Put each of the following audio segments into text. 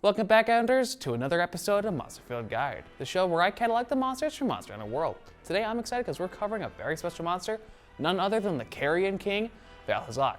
Welcome back, Outlanders, to another episode of Monster Field Guide, the show where I catalog the monsters from Monster Hunter World. Today I'm excited because we're covering a very special monster, none other than the Carrion King, Vaal Hazak.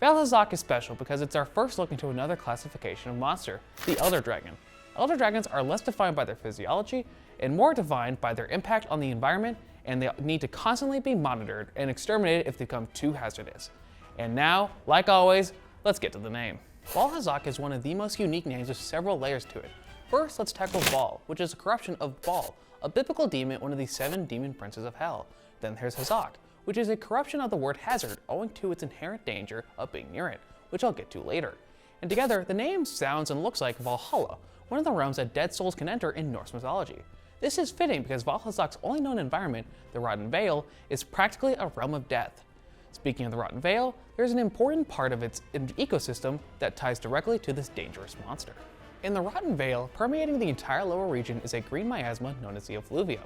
Vaal Hazak is special because it's our first look into another classification of monster, the Elder Dragon. Elder Dragons are less defined by their physiology and more defined by their impact on the environment, and they need to constantly be monitored and exterminated if they become too hazardous. And now, like always, let's get to the name. Vaal Hazak is one of the most unique names with several layers to it. First, let's tackle Vaal, which is a corruption of Baal, a biblical demon, one of the 7 demon princes of hell. Then there's Hazak, which is a corruption of the word hazard owing to its inherent danger of being near it, which I'll get to later. And together, the name sounds and looks like Valhalla, one of the realms that dead souls can enter in Norse mythology. This is fitting because Vaal Hazak's only known environment, the Rotten Vale, is practically a realm of death. Speaking of the Rotten Vale, there's an important part of its ecosystem that ties directly to this dangerous monster. In the Rotten Vale, permeating the entire lower region is a green miasma known as the effluvium.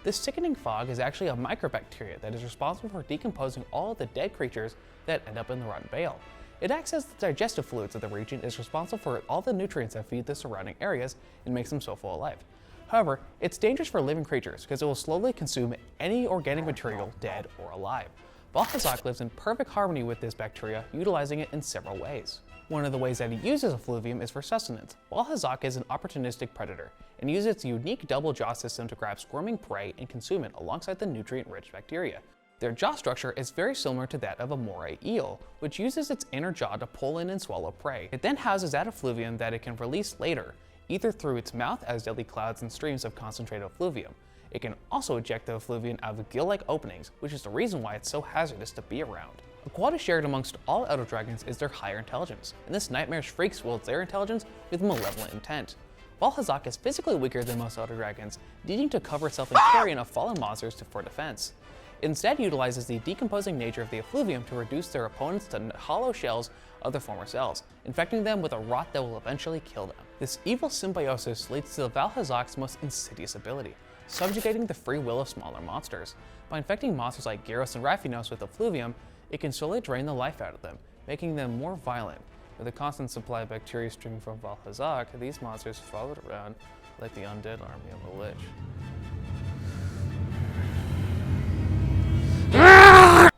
This sickening fog is actually a microbacteria that is responsible for decomposing all of the dead creatures that end up in the Rotten Vale. It acts as the digestive fluids of the region, is responsible for all the nutrients that feed the surrounding areas and makes them so full of life. However, it's dangerous for living creatures because it will slowly consume any organic material, dead or alive. Vaal Hazak lives in perfect harmony with this bacteria, utilizing it in several ways. One of the ways that he uses effluvium is for sustenance. Vaal Hazak is an opportunistic predator and uses its unique double jaw system to grab squirming prey and consume it alongside the nutrient-rich bacteria. Their jaw structure is very similar to that of a moray eel, which uses its inner jaw to pull in and swallow prey. It then houses that effluvium that it can release later, either through its mouth as deadly clouds and streams of concentrated effluvium. It can also eject the effluvium out of gill-like openings, which is the reason why it's so hazardous to be around. A quality shared amongst all Elder Dragons is their higher intelligence, and this nightmarish freak wields their intelligence with malevolent intent. Vaal Hazak is physically weaker than most Elder Dragons, needing to cover itself in carrion of fallen monsters for defense. It instead utilizes the decomposing nature of the effluvium to reduce their opponents to hollow shells of their former selves, infecting them with a rot that will eventually kill them. This evil symbiosis leads to the Vaal Hazak's most insidious ability, subjugating the free will of smaller monsters. By infecting monsters like Gyros and Raphinos with effluvium, it can slowly drain the life out of them, making them more violent. With a constant supply of bacteria streaming from Vaal Hazak, these monsters followed around like the undead army of the Lich.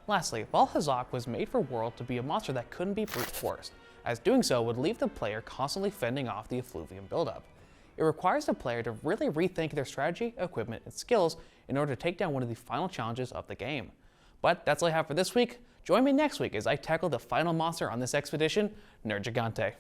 Lastly, Vaal Hazak was made for World to be a monster that couldn't be brute forced, as doing so would leave the player constantly fending off the effluvium buildup. It requires the player to really rethink their strategy, equipment, and skills in order to take down one of the final challenges of the game. But that's all I have for this week. Join me next week as I tackle the final monster on this expedition, Nergigante.